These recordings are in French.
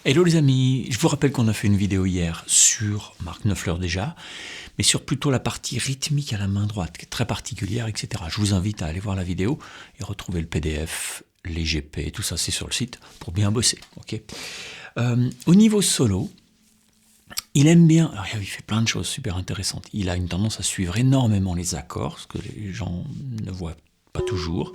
Hello les amis, je vous rappelle qu'on a fait une vidéo hier sur Mark Knopfler déjà, mais sur plutôt la partie rythmique à la main droite, qui est très particulière, etc. Je vous invite à aller voir la vidéo et retrouver le PDF, les GP, tout ça c'est sur le site pour bien bosser. Okay, au niveau solo, il aime bien, alors il fait plein de choses super intéressantes. Il a une tendance à suivre énormément les accords, ce que les gens ne voient pas toujours.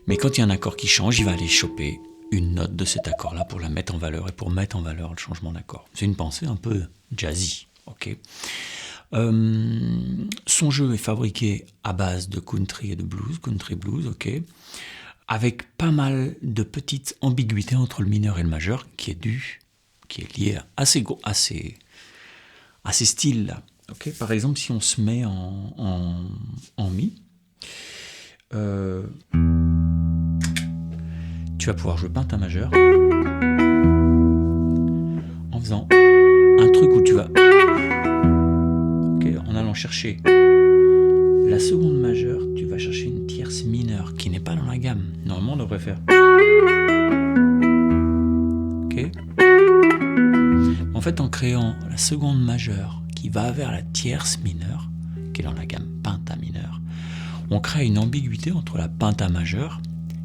Mais quand il y a un accord qui change, il va aller choper une note de cet accord-là pour la mettre en valeur et pour mettre en valeur le changement d'accord. C'est une pensée un peu jazzy. Okay. Son jeu est fabriqué à base de country et de blues, country blues, okay, avec pas mal de petites ambiguïtés entre le mineur et le majeur, qui est lié à ces styles-là. Okay. Par exemple, si on se met en mi, tu vas pouvoir jouer pentamajeur en faisant un truc où tu vas, okay, en allant chercher la seconde majeure, tu vas chercher une tierce mineure qui n'est pas dans la gamme. Normalement, on devrait faire. Okay. En fait, en créant la seconde majeure qui va vers la tierce mineure, qui est dans la gamme pentamineure, on crée une ambiguïté entre la pentamajeure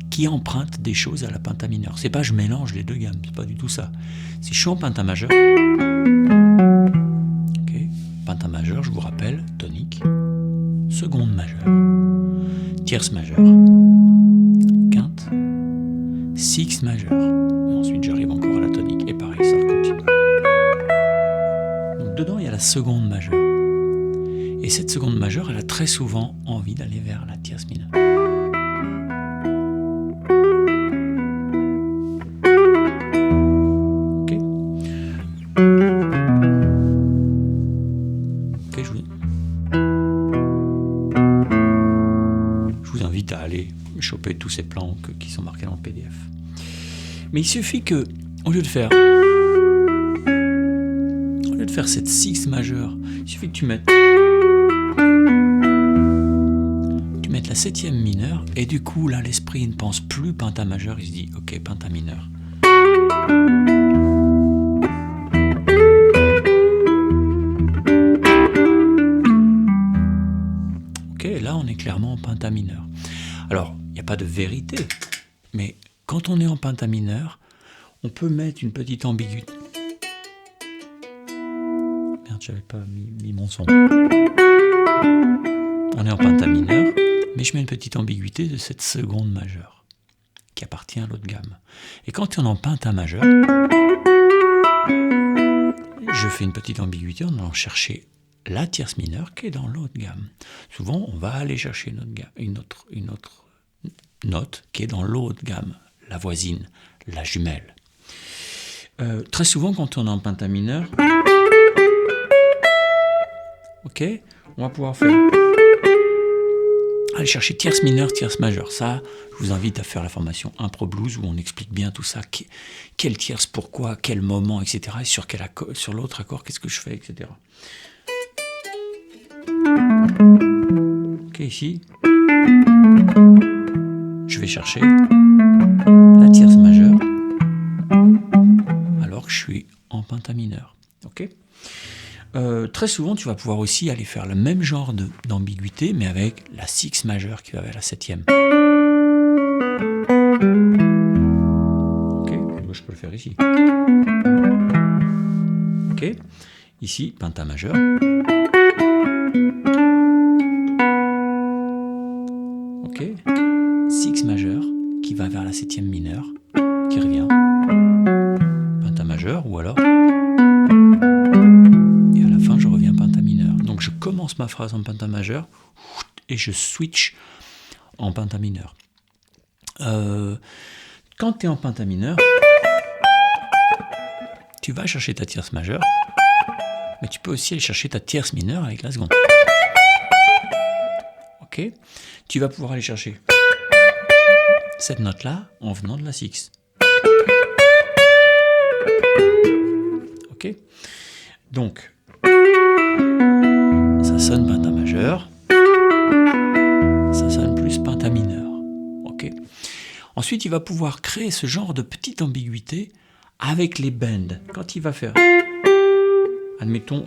qui emprunte des choses à la pentamineure. C'est pas je mélange les deux gammes, c'est pas du tout ça. Si je suis en pentamajeur, okay, pentamajeur, je vous rappelle, tonique, seconde majeure, tierce majeure, quinte, sixte majeure, et ensuite j'arrive encore à la tonique, et pareil, ça continue. Donc dedans, il y a la seconde majeure. Et cette seconde majeure, elle a très souvent envie d'aller vers la tierce mineure. Je vous invite à aller choper tous ces plans qui sont marqués dans le PDF. Mais il suffit que, au lieu de faire cette sixte majeure, il suffit que tu mettes la septième mineure, et du coup, là, l'esprit ne pense plus pentamajeur, il se dit, ok, pentamineur. Ok, là, on est clairement en pentamineur. Alors, il n'y a pas de vérité, mais quand on est en pentamineur, on peut mettre une petite ambiguïté. Merde, j'avais pas mis mon son. On est en pentamineur, mais je mets une petite ambiguïté de cette seconde majeure, qui appartient à l'autre gamme. Et quand on est en pentamajeur, je fais une petite ambiguïté en allant chercher la tierce mineure qui est dans l'autre gamme. Souvent, on va aller chercher une autre note qui est dans l'autre gamme, la voisine, la jumelle. Très souvent, quand on est en pentamineur, ok, on va pouvoir faire aller chercher tierce mineure, tierce majeure. Ça, je vous invite à faire la formation Impro Blues où on explique bien tout ça. Quelle tierce, pourquoi, quel moment, etc. Et sur l'autre accord, qu'est-ce que je fais, etc. Ok, ici, je vais chercher la tierce majeure alors que je suis en pentamineur. Ok. Très souvent, tu vas pouvoir aussi aller faire le même genre d'ambiguïté, mais avec la sixte majeure qui va vers la septième. Ok, je peux le faire ici. Ok, ici, pentamajeur. Ok, sixte majeure qui va vers la septième mineure, qui revient. Pentamajeur, ou alors. Donc je commence ma phrase en pentamajeur et je switch en pentamineur. Quand tu es en pentamineur, tu vas chercher ta tierce majeure, mais tu peux aussi aller chercher ta tierce mineure avec la seconde. Ok, tu vas pouvoir aller chercher cette note-là en venant de la sixte. Ok, donc ça sonne pentamajeur, ça sonne plus pentamineur. Okay. Ensuite, il va pouvoir créer ce genre de petite ambiguïté Avec les bends, quand il va faire, admettons,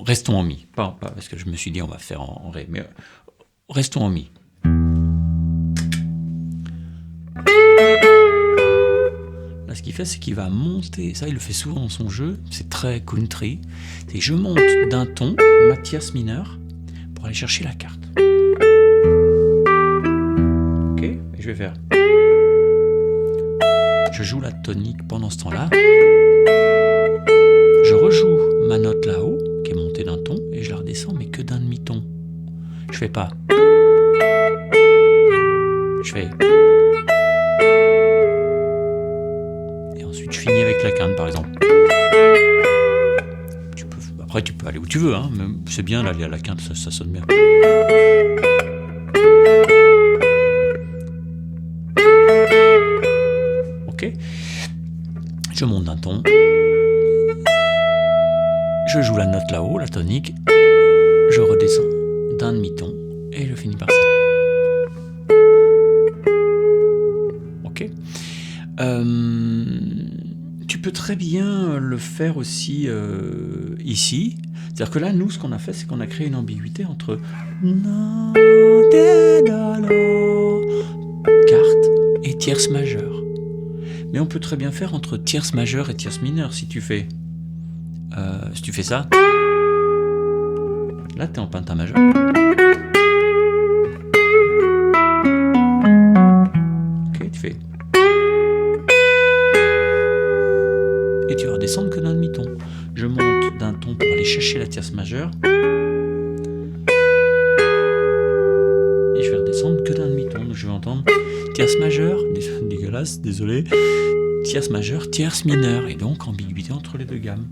restons en mi, pas parce que je me suis dit on va faire en ré, mais restons en mi. Là, ce qu'il fait, c'est qu'il va monter, ça il le fait souvent dans son jeu, c'est très country, c'est je monte d'un ton, ma tierce mineure, pour aller chercher la carte. Ok, et je vais faire. Je joue la tonique pendant ce temps-là. Je rejoue ma note là-haut, qui est montée d'un ton, et je la redescends, mais que d'un demi-ton. Je fais pas. Je fais. Et ensuite, je finis avec la quinte, par exemple. Après, tu peux aller où tu veux, hein, mais c'est bien d'aller à la quinte, ça sonne bien. Ok. Je monte d'un ton. Je joue la note là-haut, la tonique. Je redescends d'un demi-ton et je finis par ça. Ok. Tu peux très bien le faire aussi ici. C'est-à-dire que là, nous, ce qu'on a fait, c'est qu'on a créé une ambiguïté entre carte et tierce majeure. Mais on peut très bien faire entre tierce majeure et tierce mineure. Si tu fais ça, là, tu es en pentamajeur. Ok, tu fais. Et tu vas redescendre que d'un demi-ton. Je monte d'un ton pour aller chercher la tierce majeure. Et je vais redescendre que d'un demi-ton. Donc je vais entendre tierce majeure, dégueulasse, désolé, tierce majeure, tierce mineure. Et donc ambiguïté entre les deux gammes.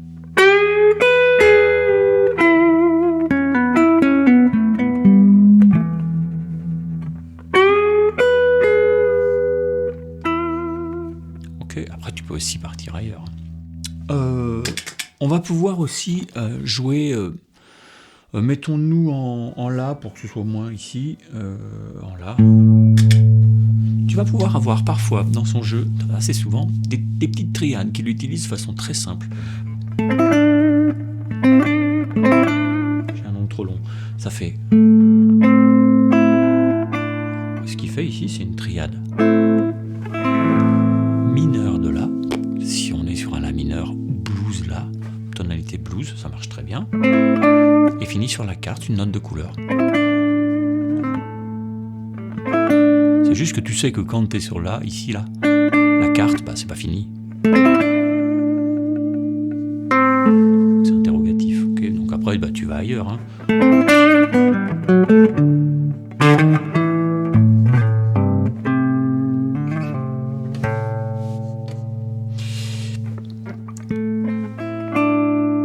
Ok, après tu peux aussi partir ailleurs. On va pouvoir aussi jouer, mettons-nous en La pour que ce soit moins ici, en La. Tu vas pouvoir avoir parfois dans son jeu, assez souvent, des petites triades qu'il utilise de façon très simple. J'ai un nom trop long. Ça fait... Ce qu'il fait ici, c'est une triade mineure de La. Si on est sur un La mineur ou blues La, tonalité blues, ça marche très bien. Et finit sur la carte une note de couleur. C'est juste que tu sais que quand tu es sur là, ici, là, la carte, bah, c'est pas fini. C'est interrogatif, ok. Donc après, bah, tu vas ailleurs. Hein.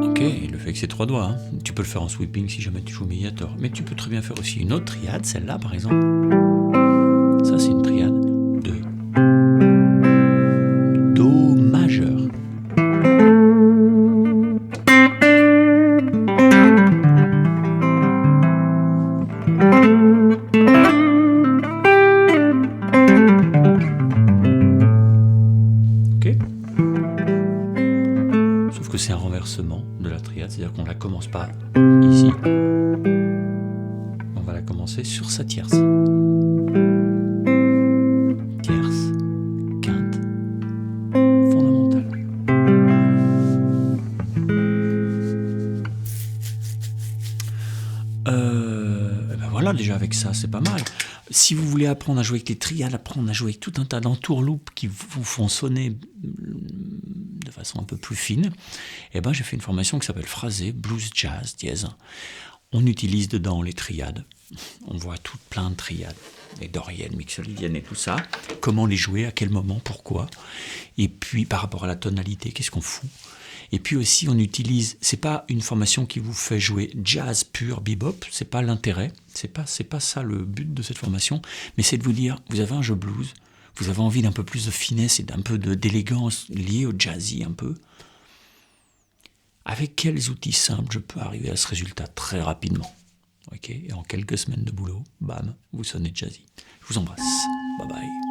Ok, le fait que c'est 3 doigts. Hein. Tu peux le faire en sweeping si jamais tu joues médiator. Mais tu peux très bien faire aussi une autre triade, celle-là par exemple. Ça, c'est une triade de Do majeur. Ok. Sauf que c'est un renversement de la triade, c'est-à-dire qu'on ne la commence pas ici. On va la commencer sur sa tierce. Ben voilà, déjà avec ça, c'est pas mal. Si vous voulez apprendre à jouer avec les triades, apprendre à jouer avec tout un tas d'entourloupes qui vous font sonner de façon un peu plus fine, eh ben, j'ai fait une formation qui s'appelle Phrasé, Blues Jazz Dièse. On utilise dedans les triades. On voit plein de triades, les doriennes, mixolydiennes et tout ça. Comment les jouer, à quel moment, pourquoi. Et puis par rapport à la tonalité, qu'est-ce qu'on fout. Et puis aussi, on utilise, c'est pas une formation qui vous fait jouer jazz pur, bebop, c'est pas l'intérêt, c'est pas ça le but de cette formation, mais c'est de vous dire, vous avez un jeu blues, vous avez envie d'un peu plus de finesse et d'un peu d'élégance liée au jazzy un peu. Avec quels outils simples je peux arriver à ce résultat très rapidement. Ok, et en quelques semaines de boulot, bam, vous sonnez jazzy. Je vous embrasse. Bye bye.